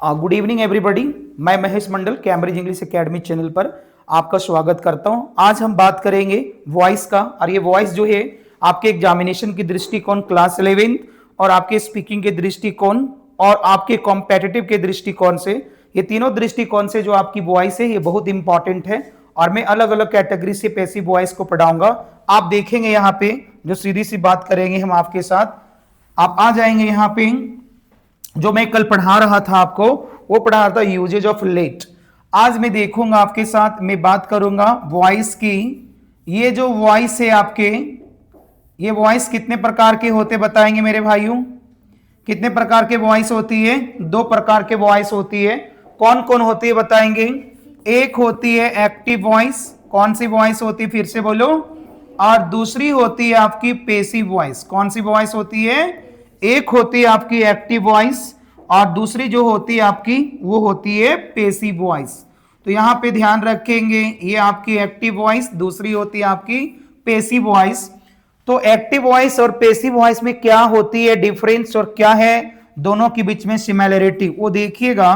Good evening everybody. मैं महेश मंडल Cambridge English academy channel पर आपका स्वागत करता हूं। आज हम बात करेंगे वॉइस का, और ये वॉइस जो है आपके एग्जामिनेशन की दृष्टिकोण क्लास 11 और आपके स्पीकिंग के दृष्टिकोण और आपके कॉम्पिटिटिव के दृष्टिकोण से, ये तीनों दृष्टिकोण से जो आपकी वॉइस है ये बहुत इंपॉर्टेंट है। और मैं अलग अलग कैटेगरी से पैसिव वॉइस को पढ़ाऊंगा। आप देखेंगे यहाँ पे जो सीधी सी बात करेंगे हम आपके साथ, आप आ जाएंगे यहाँ पे। जो मैं कल पढ़ा रहा था आपको, वो पढ़ा रहा था यूजेज ऑफ लेट। आज मैं देखूंगा आपके साथ, मैं बात करूंगा वॉइस की। ये जो वॉइस है आपके, ये वॉइस कितने प्रकार के होते बताएंगे मेरे भाइयों? कितने प्रकार के वॉइस होती है? दो प्रकार के वॉइस होती है। कौन कौन होती है बताएंगे? एक होती है एक्टिव वॉइस। कौन सी वॉइस होती है फिर से बोलो? और दूसरी होती है आपकी पैसिव वॉइस। कौन सी वॉइस होती है? एक होती है आपकी एक्टिव वॉइस और दूसरी जो होती है आपकी वो होती है पैसिव वॉइस। तो यहां पे ध्यान रखेंगे, ये आपकी एक्टिव वॉइस, दूसरी होती है आपकी पैसिव वॉइस। तो एक्टिव वॉइस और पैसिव वॉइस में क्या होती है डिफरेंस और क्या है दोनों के बीच में सिमिलरिटी, वो देखिएगा।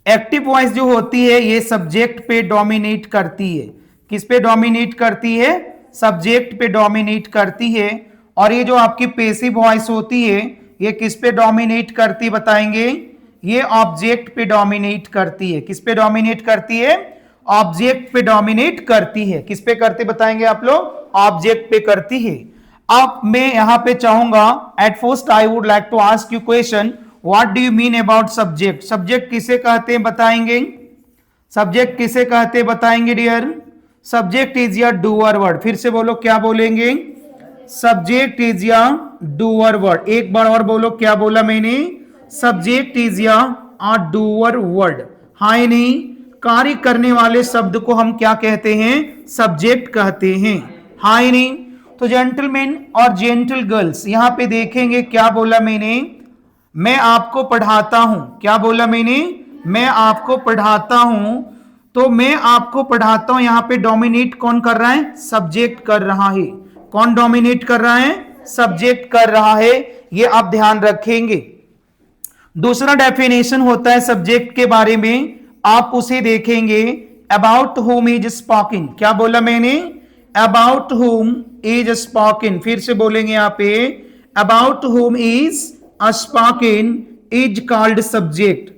एक्टिव वॉइस जो होती है ये सब्जेक्ट पे डोमिनेट करती है। किस पे डोमिनेट करती है? सब्जेक्ट पे डोमिनेट करती है। और ये जो आपकी पैसिव वॉइस होती है ये किस पे डोमिनेट करती बताएंगे? ये ऑब्जेक्ट पे डोमिनेट करती है। किस पे डोमिनेट करती है? ऑब्जेक्ट पे डोमिनेट करती है। किस पे करती बताएंगे आप लोग? ऑब्जेक्ट पे करती है। अब मैं यहां पे चाहूंगा, at first I would like to ask you question, what do you mean about subject? Subject किसे कहते हैं बताएंगे? सब्जेक्ट किसे कहते हैं बताएंगे डियर? सब्जेक्ट इज या डूअर वर्ड। फिर से बोलो, क्या बोलेंगे? सब्जेक्ट इज या डूअर वर्ड। एक बार और बोलो, क्या बोला मैंने? सब्जेक्ट इज या डूअर वर्ड। हाय नहीं, कार्य करने वाले शब्द को हम क्या कहते हैं? सब्जेक्ट कहते हैं। हाय नहीं। तो जेंटलमैन और जेंटल गर्ल्स, यहां पे देखेंगे क्या बोला मैंने? मैं आपको पढ़ाता हूं। क्या बोला मैंने? मैं आपको पढ़ाता हूं। तो मैं आपको पढ़ाता हूं, यहां पे डोमिनेट कौन कर रहा है? सब्जेक्ट कर रहा है। कौन डोमिनेट कर रहा है? सब्जेक्ट कर रहा है। ये आप ध्यान रखेंगे। दूसरा डेफिनेशन होता है सब्जेक्ट के बारे में, आप उसे देखेंगे, अबाउट हुम इज स्पोकन। क्या बोला मैंने? अबाउट हुम इज स्पोकन। फिर से बोलेंगे यहां पे, अबाउट हुम is spoken is called subject.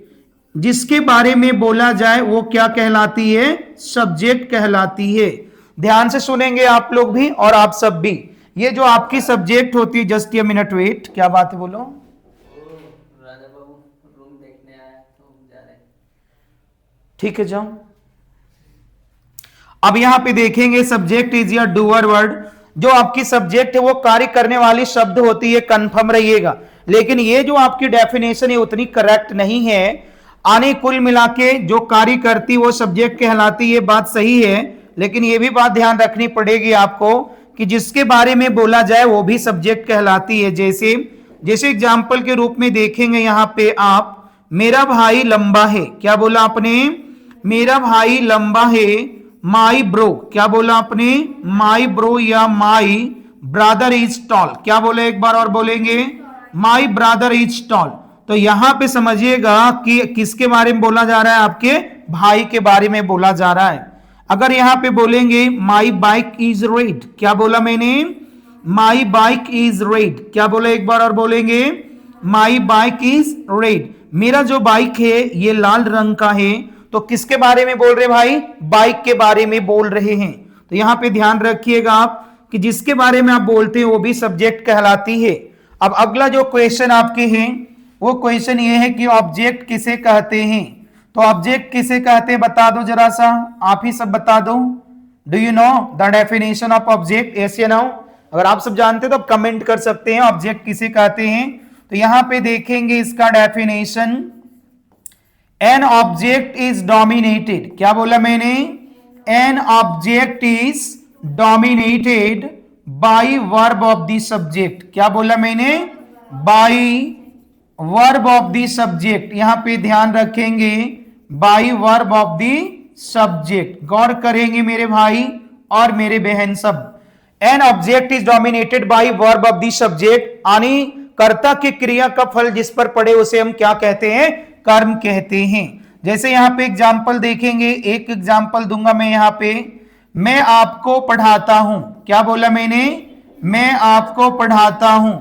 जिसके बारे में बोला जाए वो क्या कहलाती है? सब्जेक्ट कहलाती है। ध्यान से सुनेंगे आप लोग भी और आप सब भी। ये जो आपकी सब्जेक्ट होती है, जस्ट ए मिनट वेट, क्या बात है बोलो? राजा बाबू रूम देखने आया तो जा रहे। ठीक है, जाओ। अब यहां पे देखेंगे सब्जेक्ट इज या डूअर वर्ड। जो आपकी सब्जेक्ट है वो कार्य करने वाली शब्द होती है, कंफर्म रहिएगा। लेकिन ये जो आपकी डेफिनेशन है उतनी करेक्ट नहीं है। आने कुल मिला के जो कार्य करती वो सब्जेक्ट कहलाती, ये बात सही है। लेकिन ये भी बात ध्यान रखनी पड़ेगी आपको कि जिसके बारे में बोला जाए वो भी सब्जेक्ट कहलाती है। जैसे एग्जाम्पल के रूप में देखेंगे यहां पे आप, मेरा भाई लंबा है। क्या बोला आपने? मेरा भाई लंबा है। माई ब्रो। क्या बोला आपने? माई ब्रो या माई ब्रदर इज टॉल। क्या बोले? एक बार और बोलेंगे, माई ब्रदर इज टॉल। तो यहां पे समझिएगा कि किसके बारे में बोला जा रहा है? आपके भाई के बारे में बोला जा रहा है। अगर यहां पे बोलेंगे माई बाइक इज रेड। क्या बोला मैंने? My bike is red. क्या बोला? एक बार और बोलेंगे, माई बाइक इज रेड। मेरा जो बाइक है ये लाल रंग का है। तो किसके बारे में बोल रहे भाई? बाइक के बारे में बोल रहे हैं। तो यहां पे ध्यान रखिएगा आप कि जिसके बारे में आप बोलते हैं वो भी सब्जेक्ट कहलाती है। अब अगला जो क्वेश्चन आपके हैं वो क्वेश्चन ये है कि ऑब्जेक्ट किसे कहते हैं? तो ऑब्जेक्ट किसे कहते हैं बता दो जरा सा, आप ही सब बता दो। Do you know the definition of object? Yes या नो? अगर आप सब जानते तो कमेंट कर सकते हैं ऑब्जेक्ट किसे कहते हैं। तो यहां पे देखेंगे इसका definition, an object is dominated. क्या बोला मैंने? An object is dominated by verb of the subject. क्या बोला मैंने? By verb of the subject. यहां पे ध्यान रखेंगे, by verb of the subject. गौर करेंगे मेरे भाई और मेरे बहन सब। An object is dominated by verb of the subject, यानी कर्ता की क्रिया का फल जिस पर पड़े उसे हम क्या कहते हैं? कर्म कहते हैं। जैसे यहाँ पे एग्जाम्पल देखेंगे, एक एग्जाम्पल दूंगा मैं यहाँ पे, मैं आपको पढ़ाता हूं। क्या बोला मैंने? मैं आपको पढ़ाता हूं।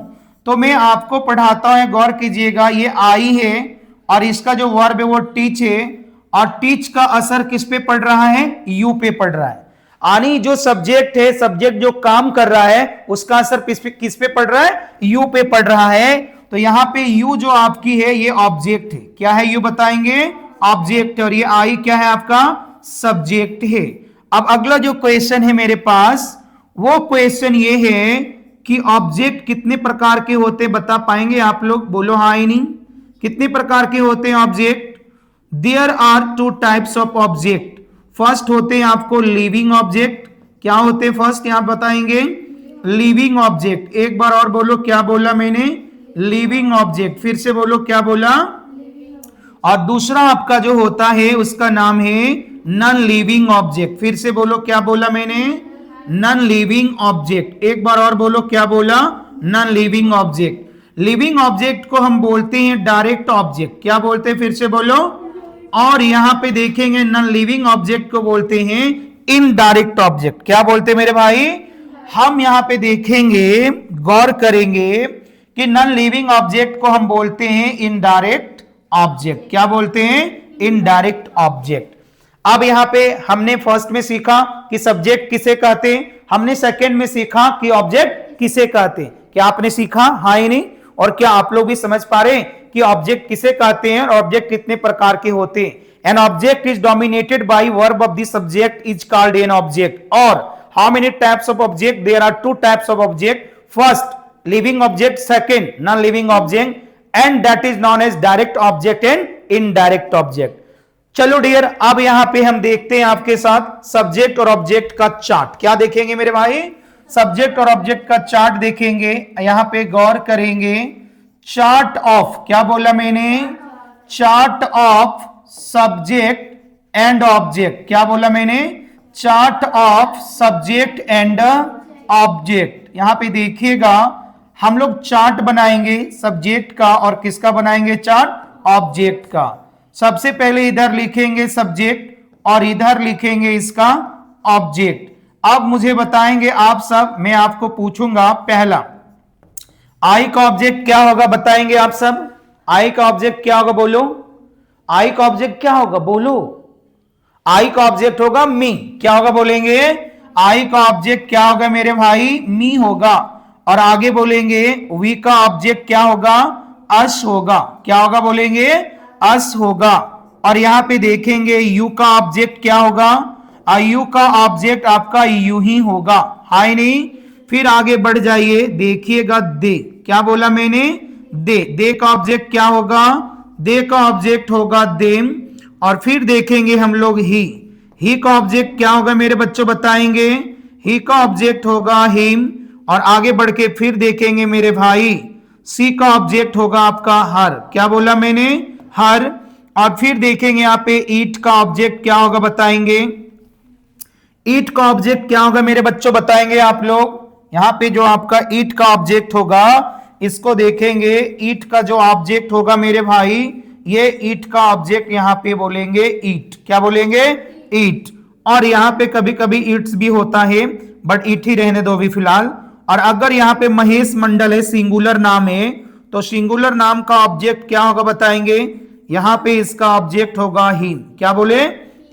तो मैं आपको पढ़ाता हूं, गौर कीजिएगा, ये आई है और इसका जो वर्ब है वो टीच है, और टीच का असर किस पे पड़ रहा है? यू पे पड़ रहा है। यानी जो सब्जेक्ट है, सब्जेक्ट जो काम कर रहा है, उसका असर किस पे पड़ रहा है? यू पे पड़ रहा है। तो यहां पे यू जो आपकी है ये ऑब्जेक्ट है। क्या है? यू बताएंगे, ऑब्जेक्ट। और ये आई क्या है? आपका सब्जेक्ट है। अब अगला जो क्वेश्चन है मेरे पास, वो क्वेश्चन ये है कि ऑब्जेक्ट कितने प्रकार के होते बता पाएंगे आप लोग? बोलो हाँ ही नहीं। कितने प्रकार के होते हैं object? There are two types of object. First होते हैं आपको लिविंग ऑब्जेक्ट। क्या होते हैं फर्स्ट? यहां बताएंगे लिविंग ऑब्जेक्ट। एक बार और बोलो, क्या बोला मैंने? Living object. फिर से बोलो, क्या बोला? और दूसरा आपका जो होता है उसका नाम है नॉन लिविंग ऑब्जेक्ट। फिर से बोलो, क्या बोला मैंने? Non living object. एक बार और बोलो, क्या बोला? Non living object. Living object को हम बोलते हैं डायरेक्ट ऑब्जेक्ट। क्या बोलते हैं? फिर से बोलो। और यहां पे देखेंगे नॉन लिविंग ऑब्जेक्ट को बोलते हैं इनडायरेक्ट ऑब्जेक्ट। क्या बोलते हैं मेरे भाई? हम यहां पे देखेंगे, गौर करेंगे कि नॉन लिविंग ऑब्जेक्ट को हम बोलते हैं इनडायरेक्ट ऑब्जेक्ट। क्या बोलते हैं? Indirect object. अब यहां पे हमने फर्स्ट में सीखा कि सब्जेक्ट किसे कहते हैं, हमने सेकंड में सीखा कि ऑब्जेक्ट किसे कहते हैं। क्या आपने सीखा? हाँ ही नहीं? और क्या आप लोग भी समझ पा रहे हैं कि ऑब्जेक्ट किसे कहते हैं और ऑब्जेक्ट कितने प्रकार के होते हैं? An object is dominated by verb of the subject is called an object. और how many types of object? There are two types of object. First living object, second non living object, and that is known as direct object and indirect object. चलो dear, अब यहां पे हम देखते हैं आपके साथ सब्जेक्ट और ऑब्जेक्ट का चार्ट। क्या देखेंगे मेरे भाई? सब्जेक्ट और ऑब्जेक्ट का चार्ट देखेंगे। यहां पे गौर करेंगे, चार्ट ऑफ, क्या बोला मैंने? Chart of subject and object. क्या बोला मैंने? Chart of subject and object. यहां पे देखिएगा, हम लोग चार्ट बनाएंगे सब्जेक्ट का, और किसका बनाएंगे चार्ट? ऑब्जेक्ट का। सबसे पहले इधर लिखेंगे सब्जेक्ट और इधर लिखेंगे इसका ऑब्जेक्ट। अब मुझे बताएंगे आप सब, मैं आपको पूछूंगा, पहला आई का ऑब्जेक्ट क्या होगा? बताएंगे आप सब। आई का ऑब्जेक्ट क्या होगा? बोलो। आई का ऑब्जेक्ट क्या होगा? बोलो। आई का ऑब्जेक्ट होगा मी। क्या होगा? बोलेंगे। आई का ऑब्जेक्ट क्या होगा मेरे भाई? मी होगा। और आगे बोलेंगे वी का ऑब्जेक्ट क्या होगा? अस होगा। क्या होगा? बोलेंगे अस होगा। और यहां पे देखेंगे यू का ऑब्जेक्ट क्या होगा? यू का ऑब्जेक्ट आपका यू ही होगा। हाय नहीं? फिर आगे बढ़ जाइए, देखिएगा दे। क्या बोला मैंने? दे। दे का ऑब्जेक्ट क्या होगा? दे का ऑब्जेक्ट होगा देम। और फिर देखेंगे हम लोग ही। ही का ऑब्जेक्ट क्या होगा मेरे बच्चों? बताएंगे। ही का ऑब्जेक्ट होगा हिम। और आगे बढ़ के फिर देखेंगे मेरे भाई, सी का ऑब्जेक्ट होगा आपका हर। क्या बोला मैंने? हर। और फिर देखेंगे यहाँ पे ईट का ऑब्जेक्ट क्या होगा? बताएंगे। ईट का ऑब्जेक्ट क्या होगा मेरे बच्चों? बताएंगे आप लोग। यहां पे जो आपका ईट का ऑब्जेक्ट होगा, इसको देखेंगे। ईट का जो ऑब्जेक्ट होगा मेरे भाई, ये ईट का ऑब्जेक्ट यहां पे बोलेंगे ईट। क्या बोलेंगे? ईट। और यहां पे कभी कभी ईट्स भी होता है, बट ईट ही रहने दो अभी फिलहाल। और अगर यहां पे महेश मंडल है, सिंगुलर नाम है, तो सिंगुलर नाम का ऑब्जेक्ट क्या होगा? बताएंगे। यहां पे इसका ऑब्जेक्ट होगा हिम। क्या बोले?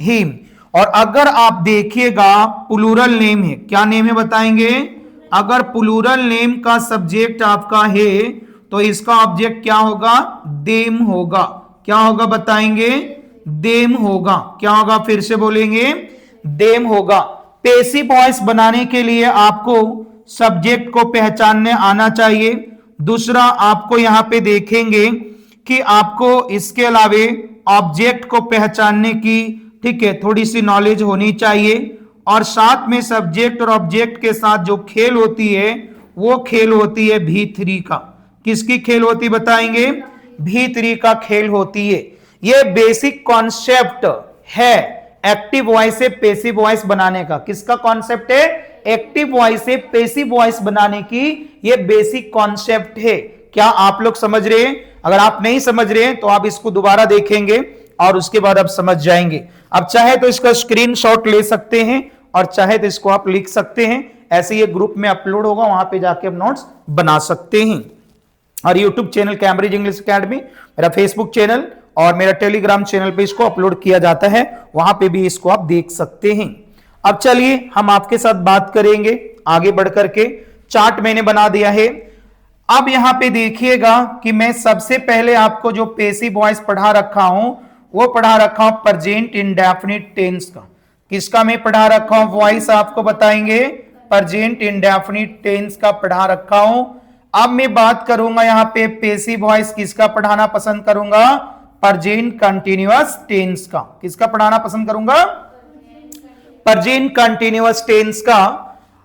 हिम। और अगर आप देखिएगा प्लूरल नेम है, क्या नेम है? बताएंगे। अगर प्लूरल नेम का सब्जेक्ट आपका है तो इसका ऑब्जेक्ट क्या होगा? देम होगा। क्या होगा? बताएंगे। देम होगा। क्या होगा? फिर से बोलेंगे। देम होगा। पैसिव वॉइस बनाने के लिए आपको सब्जेक्ट को पहचानने आना चाहिए। दूसरा, आपको यहां पे देखेंगे कि आपको इसके अलावे ऑब्जेक्ट को पहचानने की, ठीक है, थोड़ी सी नॉलेज होनी चाहिए। और साथ में सब्जेक्ट और ऑब्जेक्ट के साथ जो खेल होती है, वो खेल होती है भी3 का। किसकी खेल होती? बताएंगे। भी3 का खेल होती है। ये बेसिक कॉन्सेप्ट है एक्टिव वॉइस से पैसिव वॉइस बनाने का। किसका कॉन्सेप्ट है? एक्टिव वॉइस से पैसिव वॉइस बनाने की ये बेसिक कॉन्सेप्ट है। क्या आप लोग समझ रहे हैं? अगर आप नहीं समझ रहे हैं तो आप इसको दोबारा देखेंगे और उसके बाद आप समझ जाएंगे। अब चाहे तो इसका स्क्रीनशॉट ले सकते हैं और चाहे तो इसको आप लिख सकते हैं, ऐसे ये ग्रुप में अपलोड होगा, वहां पे जाके आप नोट्स बना सकते हैं। और YouTube channel Cambridge English academy, मेरा फेसबुक चैनल और मेरा टेलीग्राम चैनल पे इसको अपलोड किया जाता है, वहां पे भी इसको आप देख सकते हैं। अब चलिए हम आपके साथ बात करेंगे आगे बढ़कर के। चार्ट मैंने बना दिया है। अब यहां पे देखिएगा कि मैं सबसे पहले आपको जो पैसिव वॉइस पढ़ा रखा हूं वो पढ़ा रखा हूं प्रेजेंट इंडेफिनिट टेंस का। किसका मैं पढ़ा रखा हूं वॉइस आपको बताएंगे? प्रेजेंट इंडेफिनिट टेंस का पढ़ा रखा हूं। अब मैं बात करूंगा यहां पे पैसिव वॉइस किसका पढ़ाना पसंद करूंगा? प्रेजेंट कंटीन्यूअस टेंस का। किसका पढ़ाना पसंद करूंगा? प्रेजेंट कंटीन्यूअस टेंस का।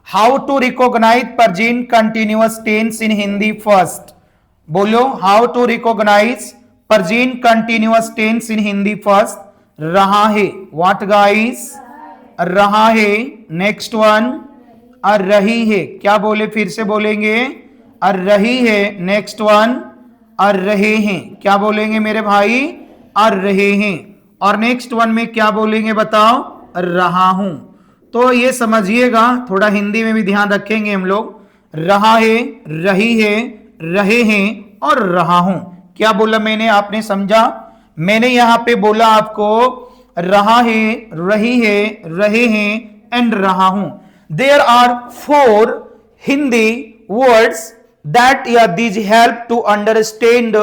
How to recognise present continuous tense in Hindi first. बोलो, how to recognise present continuous tense in Hindi first. रहा है, व्हाट गाइस? रहा है। नेक्स्ट वन, और रही है। क्या बोले? फिर से बोलेंगे, और रही है। नेक्स्ट वन, और रहे हैं। क्या बोलेंगे मेरे भाई? और रहे हैं। और नेक्स्ट वन में क्या बोलेंगे बताओ? रहा हूं। तो ये समझिएगा, थोड़ा हिंदी में भी ध्यान रखेंगे हम लोग। रहा है, रही है, रहे हैं और रहा हूं। क्या बोला मैंने? आपने समझा? मैंने यहां पे बोला आपको रहा है, रही है, रहे हैं एंड रहा हूं। There are 4 Hindi words that these help to understand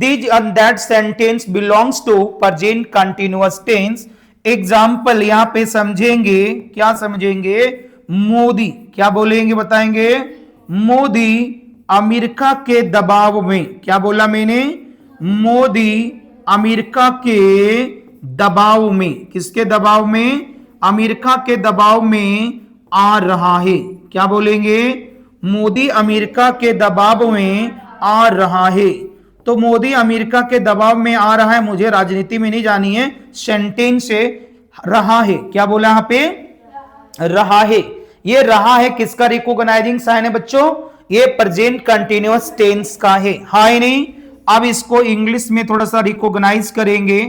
these and that sentence belongs to present continuous tense। Example यहां पे समझेंगे। क्या समझेंगे? मोदी। क्या बोलेंगे बताएंगे? मोदी अमेरिका के दबाव में। क्या बोला मैंने? मोदी अमेरिका के दबाव में। किसके दबाव में? अमेरिका के दबाव में आ रहा है। क्या बोलेंगे? मोदी अमेरिका के दबाव में आ रहा है। तो मोदी अमेरिका के दबाव में आ रहा है, मुझे राजनीति में नहीं जानी है, सेंटेंस से रहा है। क्या बोला यहां पे? रहा है। ये रहा है किसका रिकॉग्नाइजिंग साइन है बच्चों? ये प्रेजेंट कंटीन्यूअस टेंस का है। हाय नहीं? अब इसको इंग्लिश में थोड़ा सा रिकॉग्नाइज करेंगे।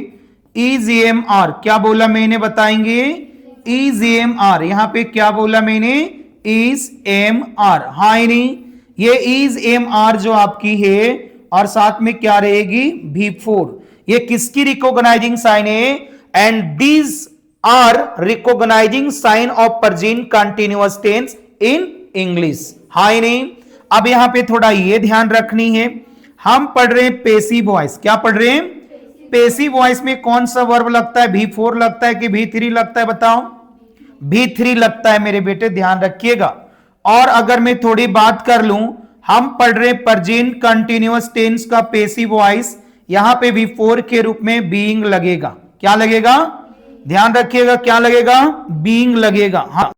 Is am are. क्या बोला मैंने बताएंगे? Is am are. यहां पे क्या बोला मैंने? Is am are. हाय नहीं? ये इज एम आर जो आपकी है और साथ में क्या रहेगी? V4। ये किसकी रिकॉग्नाइजिंग साइन है? And these are recognising sign of present continuous tense in English. हाय नहीं? अब यहां पे थोड़ा ये ध्यान रखनी है, हम पढ़ रहे हैं पैसिव वॉइस। क्या पढ़ रहे हैं? पैसिव वॉइस में कौन सा वर्ब लगता है? V4 लगता है कि V3 लगता है बताओ? V3 लगता है मेरे बेटे, ध्यान रखिएगा। और अगर मैं थोड़ी बात कर लूं, हम पढ़ रहे प्रेजेंट कंटीन्यूअस टेंस का पैसिव वॉइस, यहां पे V4 के रूप में बीइंग लगेगा। क्या लगेगा? ध्यान रखिएगा, क्या लगेगा? बीइंग लगेगा। हाँ,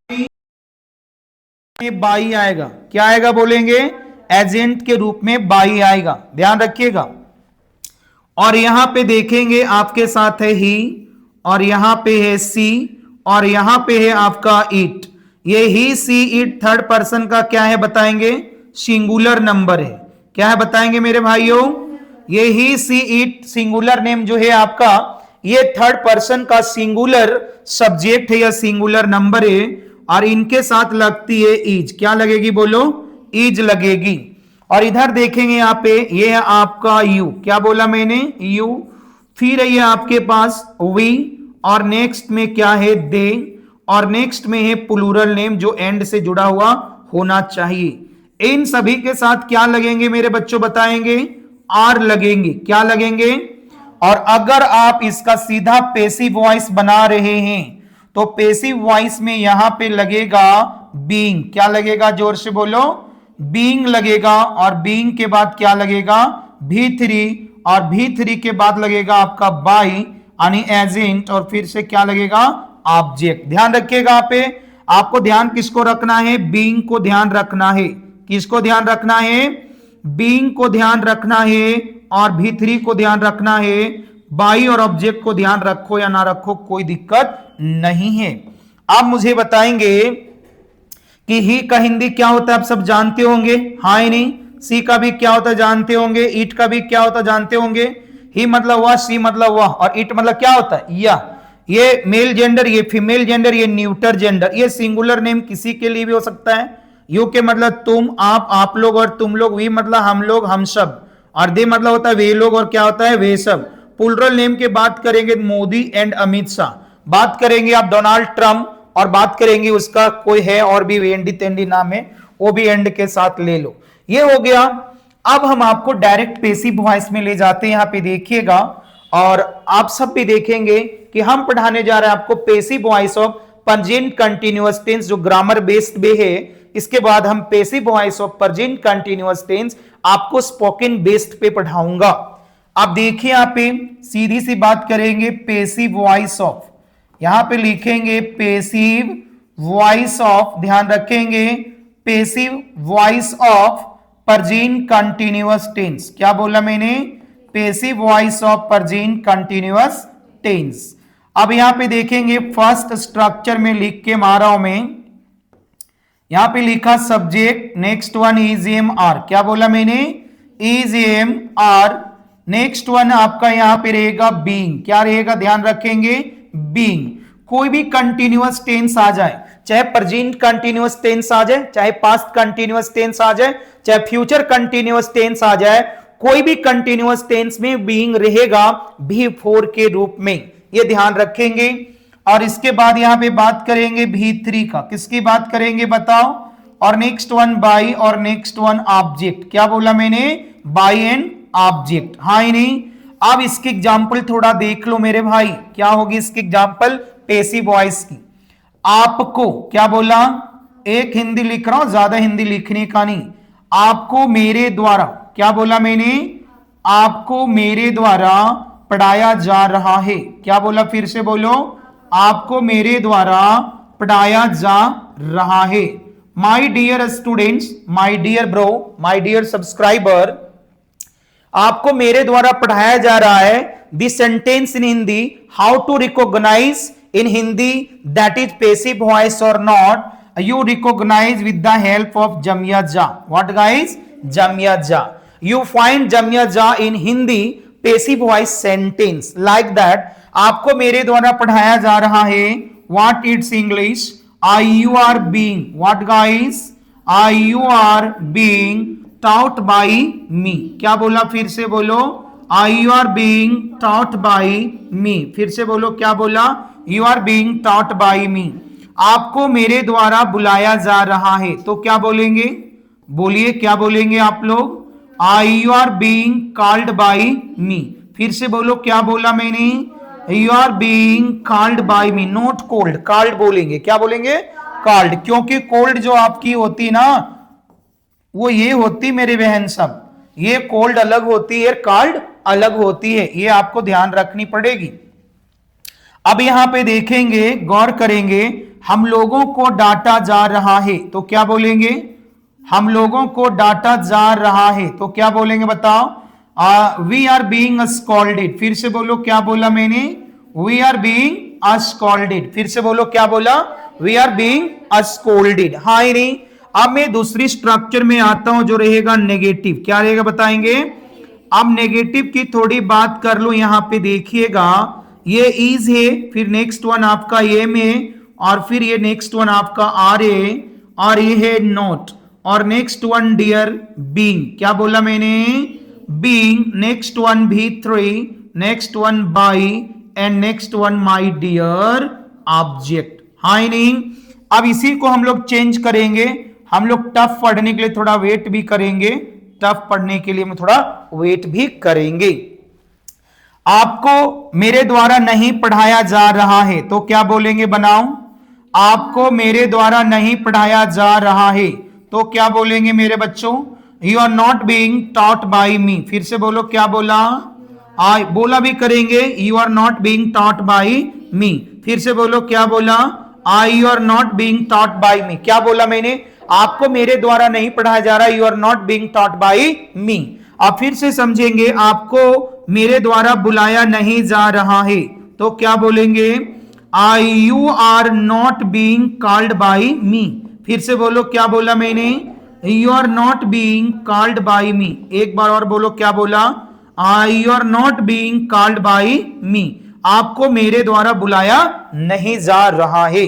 बाई आएगा। क्या आएगा बोलेंगे? एजेंट के रूप में बाई आएगा। ध्यान रखिएगा। और यहां पे देखेंगे आपके साथ है ही, और यहां पे है सी, और यहां पे है आपका इट। ये ही, सी, इट थर्ड पर्सन का क्या है बताएंगे? सिंगुलर नंबर है। क्या है बताएंगे मेरे भाइयों? ये ही, सी, इट सिंगुलर नेम जो है आपका, ये थर्ड पर्सन का सिंगुलर सब्जेक्ट है या सिंगुलर नंबर है। और इनके साथ लगती है इज। क्या लगेगी बोलो? इज लगेगी। और इधर देखेंगे यहां पे ये है आपका यू। क्या बोला मैंने? यू। फिर ये आपके पास वी, और नेक्स्ट में क्या है? दे, और नेक्स्ट में है प्लूरल नेम जो एंड से जुड़ा हुआ होना चाहिए। इन सभी के साथ क्या लगेंगे मेरे बच्चों बताएंगे? आर लगेंगे। क्या लगेंगे? और अगर आप इसका सीधा पैसिव वॉइस बना रहे हैं तो पैसिव वॉइस में यहां पे लगेगा बीइंग। क्या लगेगा? जोर से बोलो। बीइंग लगेगा। और बीइंग के बाद क्या लगेगा? V3, और V3 के बाद लगेगा आपका बाई यानी एजेंट, और फिर से क्या लगेगा? ऑब्जेक्ट। ध्यान रखिएगा। यहाँ पे आपको ध्यान किसको रखना है? बीइंग को ध्यान रखना है। किसको ध्यान रखना है? बीइंग को ध्यान रखना है, और V3 को ध्यान रखना है। बाई और ऑब्जेक्ट को ध्यान रखो या ना रखो, कोई दिक्कत नहीं है। आप मुझे बताएंगे कि ही का हिंदी क्या होता है? आप सब जानते होंगे। हाँ नहीं? सी का भी क्या होता है जानते होंगे, ईट का भी क्या होता है जानते होंगे, ही मतलब वह, सी मतलब वह, और इट मतलब क्या होता है या। ये मेल जेंडर, ये फीमेल जेंडर, ये न्यूटर जेंडर। ये सिंगुलर नेम किसी के लिए भी हो सकता है। यू के मतलब तुम, आप लोग और तुम लोग। वी मतलब हम लोग, हम सब। और दे मतलब होता है वे लोग, और क्या होता है वे सब। प्लुरल नेम की बात करेंगे मोदी एंड अमित शाह, बात करेंगे आप डोनाल्ड ट्रंप, और बात करेंगे उसका कोई है और भी वेंडी तेंडी नाम है, वो भी एंड के साथ ले लो। ये हो गया। अब हम आपको डायरेक्ट पेसिव वॉइस में ले जाते हैं, यहां पे देखिएगा, और आप सब भी देखेंगे कि हम पढ़ाने जा रहे हैं आपको passive voice of present continuous tense, जो ग्रामर बेस्ड भी है। इसके बाद हम passive voice of present continuous tense आपको स्पोकन बेस्ड पे पढ़ाऊंगा। आप देखिए यहां पे सीधी सी बात करेंगे पेसिव वॉइस ऑफ, यहां पे लिखेंगे पेसिव वॉइस ऑफ, ध्यान रखेंगे passive voice of present continuous tense. क्या बोला मैंने, passive voice of present continuous tense. अब यहां पे देखेंगे फर्स्ट स्ट्रक्चर में लिख के मारा हूं मैं, यहां पे लिखा subject, next one is am are. क्या बोला मैंने, is am are. Next one आपका यहां पे रहेगा बीइंग, क्या रहेगा ध्यान रखेंगे बीइंग। कोई भी कंटीन्यूअस टेंस आ जाए, चाहे प्रेजेंट कंटीन्यूअस टेंस आ जाए, चाहे पास्ट कंटीन्यूअस टेंस आ जाए, चाहे फ्यूचर कंटीन्यूअस टेंस आ जाए, कोई भी कंटीन्यूअस टेंस में बीइंग रहेगा V4 के रूप में, ये ध्यान रखेंगे। और इसके बाद यहां पे बात करेंगे V3 का, किसकी बात करेंगे बताओ, और नेक्स्ट वन बाई, और नेक्स्ट वन ऑब्जेक्ट। क्या बोला मैंने, बाई एंड ऑब्जेक्ट, हाँ ही नहीं। अब इसकी एग्जांपल थोड़ा देख लो मेरे भाई, क्या होगी इसकी एग्जांपल पेसिव वॉइस की। आपको, क्या बोला, एक हिंदी लिख रहा हूं, ज्यादा हिंदी लिखने का नहीं। आपको मेरे द्वारा, क्या बोला मैंने, आपको मेरे द्वारा पढ़ाया जा रहा है। क्या बोला, फिर से बोलो, आपको मेरे द्वारा पढ़ाया जा रहा है। My dear students, my dear bro, my dear subscriber, आपको मेरे द्वारा पढ़ाया जा रहा है। This sentence in Hindi, how to recognize in Hindi that is passive voice और not, you recognize with the help of jamya ja. What guys, jamya ja. You find jamya ja in Hindi passive voice sentence like that. आपको मेरे द्वारा पढ़ाया जा रहा है, what it's English, you are being, what guys, you are being taught by me. क्या बोला, फिर से बोलो, you are being taught by me. फिर से बोलो, क्या बोला, you are being taught by me. आपको मेरे द्वारा बुलाया जा रहा है, तो क्या बोलेंगे, बोलिए क्या बोलेंगे आप लोग, you are being called by me. फिर से बोलो, क्या बोला मैंने, you are being called by me, not cold, called बोलेंगे। क्या बोलेंगे, कॉल्ड, क्योंकि कोल्ड जो आपकी होती ना, वो ये होती मेरे बहन सब, ये कोल्ड अलग होती है, कॉल्ड अलग होती है, ये आपको ध्यान रखनी पड़ेगी। अब यहां पे देखेंगे, गौर करेंगे, हम लोगों को डांटा जा रहा है, तो क्या बोलेंगे, हम लोगों को डांटा जा रहा है, तो क्या बोलेंगे बताओ, वी आर बीइंग स्कॉल्डेड। फिर से बोलो, क्या बोला मैंने, वी आर बीइंग स्कॉल्डेड। फिर से बोलो, क्या बोला, वी आर बीइंग स्कॉल्डेड, हाँ ही नहीं। अब मैं दूसरी स्ट्रक्चर में आता हूं, जो रहेगा नेगेटिव। क्या रहेगा बताएंगे, अब नेगेटिव की थोड़ी बात कर लो। यहां पे देखिएगा, ये इज है, फिर नेक्स्ट वन आपका एम है, और फिर ये नेक्स्ट वन आपका आर है, और ये है नोट, और नेक्स्ट वन डियर बीइंग। क्या बोला मैंने, being, next one V3, next one by, and next one my dear object, हाँ ही नहीं। अब इसी को हम लोग चेंज करेंगे, हम लोग टफ पढ़ने के लिए थोड़ा वेट भी करेंगे, टफ पढ़ने के लिए हम थोड़ा वेट भी करेंगे। आपको मेरे द्वारा नहीं पढ़ाया जा रहा है, तो क्या बोलेंगे बनाओ, आपको मेरे द्वारा नहीं पढ़ाया जा रहा है, तो क्या बोलेंगे मेरे बच्चों, you are not being taught by me. फिर से बोलो, क्या बोला, बोला भी करेंगे, you are not being taught by me. फिर से बोलो, क्या बोला, you are not being taught by me. क्या बोला मैंने, आपको मेरे द्वारा नहीं पढ़ाया जा रहा, you are not being taught by me. अब फिर से समझेंगे, आपको मेरे द्वारा बुलाया नहीं जा रहा है, तो क्या बोलेंगे, you are not being called by me. फिर से बोलो, क्या बोला मैंने, you are not being called by me. एक बार और बोलो, क्या बोला? You are not being called by me, आपको मेरे द्वारा बुलाया नहीं जा रहा है।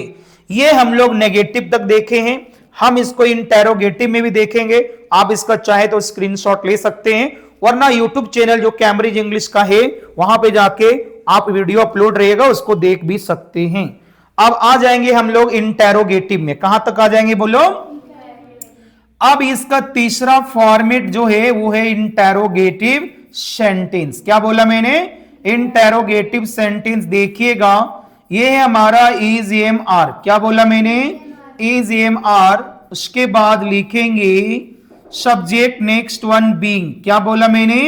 ये हम लोग नेगेटिव तक देखे हैं, हम इसको इंटेरोगेटिव में भी देखेंगे। आप इसका चाहे तो स्क्रीनशॉट ले सकते हैं, वरना यूट्यूब चैनल जो कैम्ब्रिज इंग्लिश का है वहां पे जाके आप वीडियो अपलोड रहेगा उसको देख भी सकते हैं। अब आ जाएंगे हम लोग इंटेरोगेटिव में। कहां तक आ जाएंगे बोलो? अब इसका तीसरा फॉर्मेट जो है वो है इंटेरोगेटिव सेंटेंस। क्या बोला मैंने? Interrogative sentence. देखिएगा, ये है हमारा इज एम आर। क्या बोला मैंने? Is am are. उसके बाद लिखेंगे सब्जेक्ट, नेक्स्ट वन बीइंग। क्या बोला मैंने?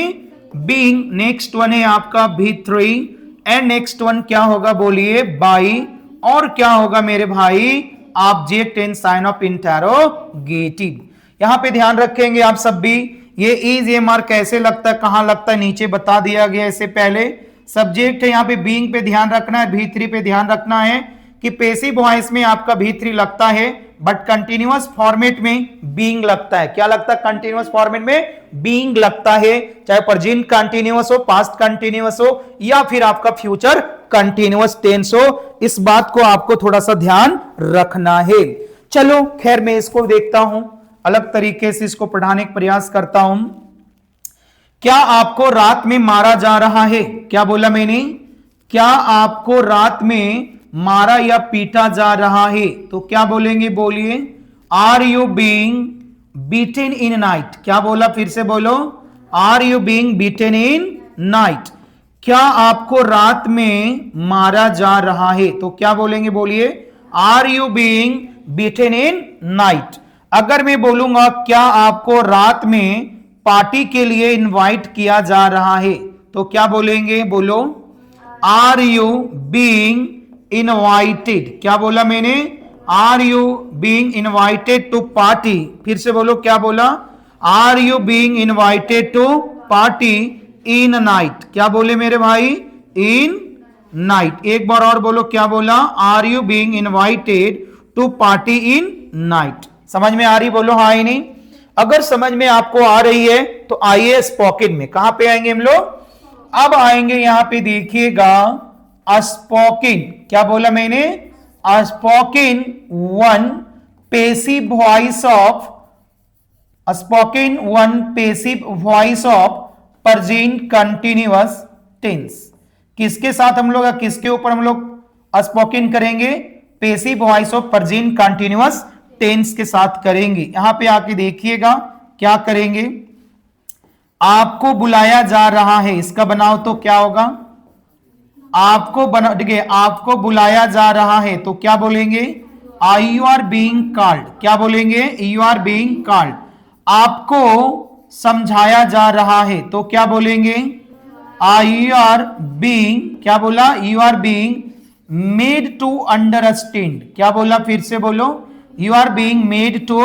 बीइंग। नेक्स्ट वन है आपका भी3 एंड नेक्स्ट वन क्या होगा बोलिए? बाई। और क्या होगा मेरे भाई? Object and sign of interrogative. यहां पे ध्यान रखेंगे आप सब भी, ये इज एम आर कैसे लगता है, कहां लगता है, नीचे बता दिया गया इससे पहले। सब्जेक्ट है यहाँ पे बीइंग पे ध्यान रखना है, भी3 पे ध्यान रखना है कि पैसिव वॉइस में आपका भी3 लगता है, बट कंटिन्यूअस फॉर्मेट में बीइंग लगता है। क्या लगता है? कंटिन्यूअस फॉर्मेट में बीइंग लगता है, चाहे प्रेजेंट कंटिन्यूअस हो, पास्ट कंटिन्यूअस हो, या फिर आपका फ्यूचर कंटिन्यूअस टेंस हो। इस बात को आपको थोड़ा सा ध्यान रखना है। चलो खैर, मैं इसको देखता हूं, अलग तरीके से इसको पढ़ाने का प्रयास करता हूं। क्या आपको रात में मारा जा रहा है? क्या बोला मैंने? क्या आपको रात में मारा या पीटा जा रहा है? तो क्या बोलेंगे बोलिए? Are you being beaten in night. क्या बोला? फिर से बोलो, are you being beaten in night. क्या आपको रात में मारा जा रहा है? तो क्या बोलेंगे बोलिए? Are you being beaten in night. अगर मैं बोलूंगा क्या आपको रात में पार्टी के लिए इनवाइट किया जा रहा है, तो क्या बोलेंगे? बोलो, आर यू बीइंग इनवाइटेड। क्या बोला मैंने? Are you being invited to party. फिर से बोलो, क्या बोला? Are you being invited to party in night. क्या बोले मेरे भाई? In night. एक बार और बोलो, क्या बोला? Are you being invited to party in night. समझ में आ रही? बोलो हाँ ही नहीं। अगर समझ में आपको आ रही है तो आइए स्पोकन में। कहां पे आएंगे हम लोग? अब आएंगे यहां पे, देखिएगा स्पोकन। क्या बोला मैंने? Spoken one passive voice of, spoken one passive voice of present continuous tense. किसके साथ हम लोग, किसके ऊपर हम लोग स्पोकन करेंगे? Passive voice of present continuous tense के साथ करेंगे। यहां पे आके देखिएगा क्या करेंगे। आपको बुलाया जा रहा है, इसका बनाओ तो क्या होगा? आपको बना, देखिए आपको बुलाया जा रहा है तो क्या बोलेंगे? You are being called. क्या बोलेंगे? You are being called. आपको समझाया जा रहा है तो क्या बोलेंगे? यू आर बीइंग, क्या बोला? You are being made to understand. क्या बोला? फिर से बोलो, you are being made to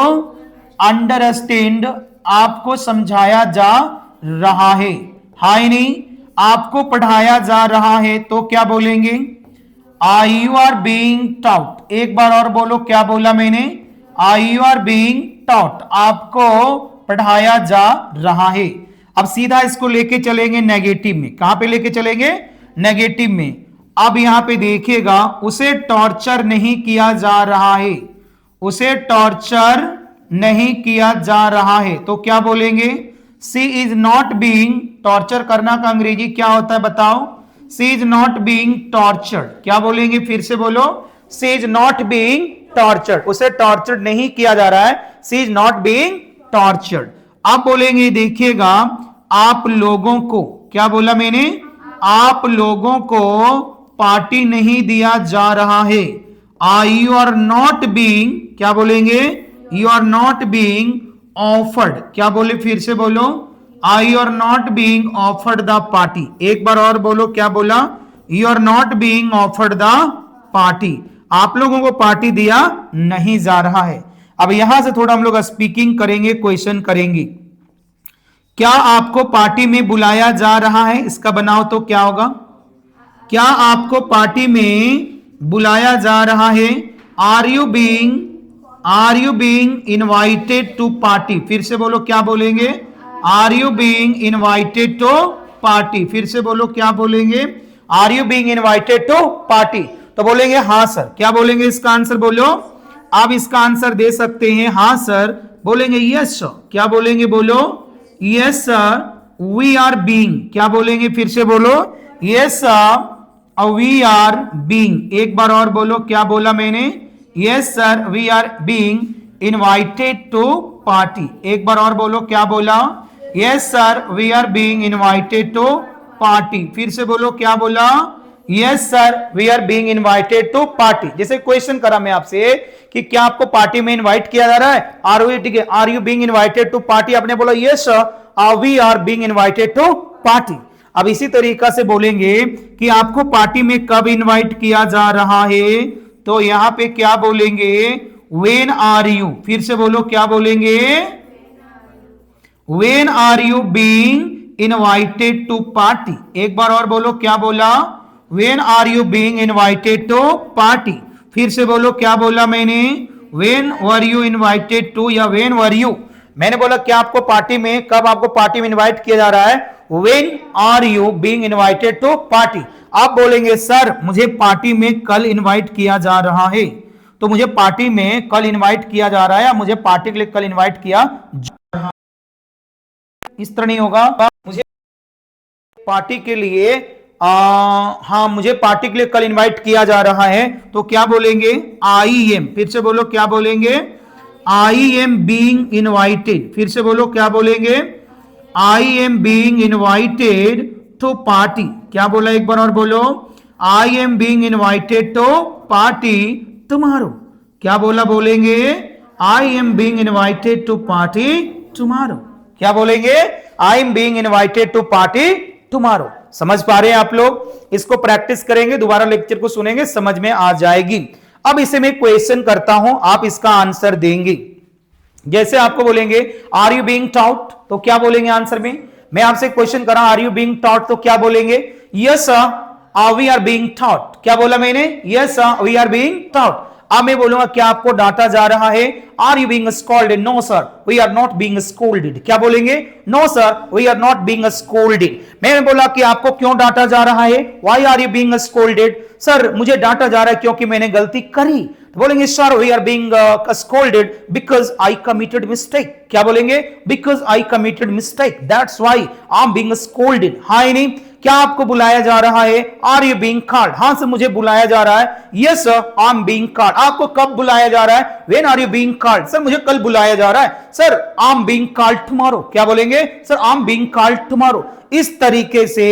understand. आपको समझाया जा रहा है, हाय नहीं। आपको पढ़ाया जा रहा है तो क्या बोलेंगे? You are being taught. एक बार और बोलो, क्या बोला मैंने? You are being taught. आपको पढ़ाया जा रहा है। अब सीधा इसको लेके चलेंगे नेगेटिव में। कहां पे लेके चलेंगे? नेगेटिव में। अब यहां पे देखिएगा, उसे टॉर्चर नहीं किया जा रहा है, उसे टॉर्चर नहीं किया जा रहा है तो क्या बोलेंगे? सी इज नॉट बीइंग, टॉर्चर करना का अंग्रेजी क्या होता है बताओ? सी इज नॉट बीइंग टॉर्चर्ड। क्या बोलेंगे? फिर से बोलो, सी इज नॉट बीइंग टॉर्चर्ड। उसे टॉर्चर नहीं किया जा रहा है, सी इज नॉट बीइंग टॉर्चर्ड। आप बोलेंगे, देखिएगा, आप लोगों को, क्या बोला मैंने? आप लोगों को पार्टी नहीं दिया जा रहा है। यू आर नॉट बीइंग, क्या बोलेंगे? You are not being offered. क्या बोले? फिर से बोलो, you are not being offered the party. एक बार और बोलो, क्या बोला? You are not being offered the party. आप लोगों को पार्टी दिया नहीं जा रहा है। अब यहां से थोड़ा हम लोग स्पीकिंग करेंगे, क्वेश्चन करेंगे। क्या आपको पार्टी में बुलाया जा रहा है? इसका बनाओ तो क्या होगा? क्या आपको पार्टी में बुलाया जा रहा है? Are you being, are you being invited to party? फिर से बोलो, क्या बोलेंगे? Are you being invited to party? फिर से बोलो, क्या बोलेंगे? Are you being invited to party? तो बोलेंगे हाँ सर। क्या बोलेंगे इसका आंसर? बोलो, आप इसका आंसर दे सकते हैं हाँ सर। बोलेंगे यस सर। क्या बोलेंगे? बोलो yes sir we are being. क्या बोलेंगे? फिर से बोलो, yes sir we are being. एक बार और बोलो, क्या बोला मैंने? Yes sir we are being invited to party. एक बार और बोलो, क्या बोला? Yes sir we are being invited to party. फिर से बोलो, क्या बोला? Yes sir we are being invited to party. जैसे क्वेश्चन करा मैं आपसे कि क्या आपको पार्टी में इनवाइट किया जा रहा है? आर वी, ठीक है, are you being invited to party? आपने बोला yes sir we are being invited to party. अब इसी तरीका से बोलेंगे कि आपको पार्टी में कब इनवाइट किया जा रहा है? तो यहां पे क्या बोलेंगे? When are you. फिर से बोलो, क्या बोलेंगे? When are you being invited to party. एक बार और बोलो, क्या बोला? When are you being invited to party. फिर से बोलो, क्या बोला मैंने? When were you invited to, या व्हेन वर यू। मैंने बोला क्या आपको पार्टी में, कब आपको पार्टी में इनवाइट किया जा रहा है? When are you being invited to party. आप बोलेंगे सर मुझे पार्टी में कल इनवाइट किया जा रहा है। तो मुझे पार्टी में कल इनवाइट किया जा रहा है, या मुझे पार्टी के लिए कल इनवाइट किया जा रहा है। इस तरह नहीं होगा। मुझे पार्टी के लिए हाँ, मुझे पार्टी के लिए कल इनवाइट किया जा रहा है, तो क्या बोलेंगे? I am. फिर से बोलो, क्या बोलेंगे? I am being invited. फिर से बोलो, क्या बोलेंगे? I am being invited to party. क्या बोला? एक बार और बोलो, I am being invited to party tomorrow. क्या बोला? बोलेंगे I am being invited to party tomorrow. क्या बोलेंगे? I am being invited to party tomorrow. समझ पा रहे हैं आप लोग? इसको प्रैक्टिस करेंगे, दोबारा लेक्चर को सुनेंगे, समझ में आ जाएगी। अब इसे मैं क्वेश्चन करता हूं, आप इसका आंसर देंगे। जैसे आपको बोलेंगे आर यू बीइंग टॉट, तो क्या बोलेंगे आंसर में? मैं आपसे क्वेश्चन कर रहा हूं आर यू बीइंग टॉट, तो क्या बोलेंगे? Yes sir we are being taught. क्या बोला मैंने? Yes sir we are being taught. अब मैं बोलूंगा क्या आपको डांटा जा रहा है? Are you being scolded? No sir we are not being scolded. क्या बोलेंगे? No sir we are not being scolded. मैंने बोला कि आपको क्यों डांटा जा रहा है? Why are you being scolded? Sir मुझे डांटा जा रहा है क्योंकि मैंने गलती करी। तो बोलेंगे sir we are being scolded because I committed mistake. क्या बोलेंगे? Because I committed mistake, that's why I am being scolded. हां नहीं? क्या आपको बुलाया जा रहा है? Are you being called? हां सर मुझे बुलाया जा रहा है। Yes sir I am being called. आपको कब बुलाया जा रहा है? When are you being called? Sir मुझे कल बुलाया जा रहा है। Sir I am being called tomorrow. क्या बोलेंगे? Sir I am being called tomorrow. इस तरीके से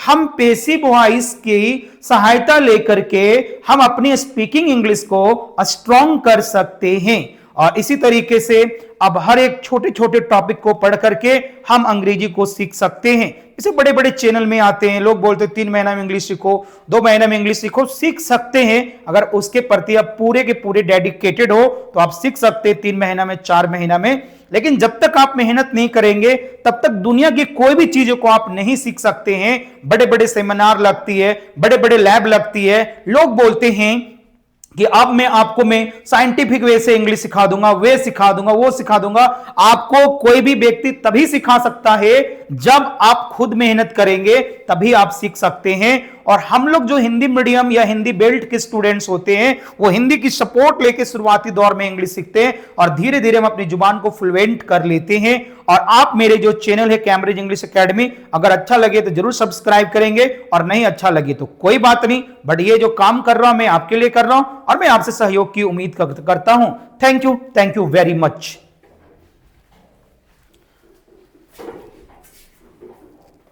हम पैसिव वॉइस की सहायता लेकर के हम अपनी स्पीकिंग इंग्लिश को स्ट्रॉन्ग कर सकते हैं। और इसी तरीके से अब हर एक छोटे छोटे टॉपिक को पढ़ करके हम अंग्रेजी को सीख सकते हैं। इसे बड़े बड़े चैनल में आते हैं, लोग बोलते हैं 3 महीना में इंग्लिश सीखो, 2 महीना में इंग्लिश सीखो। सीख सकते हैं, अगर उसके प्रति आप पूरे के पूरे डेडिकेटेड हो तो आप सीख सकते हैं 3 महीना में, 4 महीना में। लेकिन जब तक आप मेहनत नहीं करेंगे तब तक दुनिया की कोई भी चीजों को आप नहीं सीख सकते हैं। बड़े बड़े सेमिनार लगती है, बड़े बड़े लैब लगती है। लोग बोलते हैं कि अब मैं साइंटिफिक वे से इंग्लिश सिखा दूंगा, वे सिखा दूंगा, वो सिखा दूंगा। आपको कोई भी व्यक्ति तभी सिखा सकता है जब आप खुद मेहनत करेंगे, तभी आप सीख सकते हैं। और हम लोग जो हिंदी मीडियम या हिंदी बेल्ट के स्टूडेंट्स होते हैं, वो हिंदी की सपोर्ट लेके शुरुआती दौर में इंग्लिश सीखते हैं और धीरे धीरे हम अपनी जुबान को फ्लुएंट कर लेते हैं। और आप मेरे जो चैनल है कैम्ब्रिज इंग्लिश एकेडमी, अगर अच्छा लगे तो जरूर सब्सक्राइब करेंगे, और नहीं अच्छा लगे तो कोई बात नहीं। बट ये जो काम कर रहा हूं मैं आपके लिए कर रहा हूं, और मैं आपसे सहयोग की उम्मीद करता हूं। Thank you very much.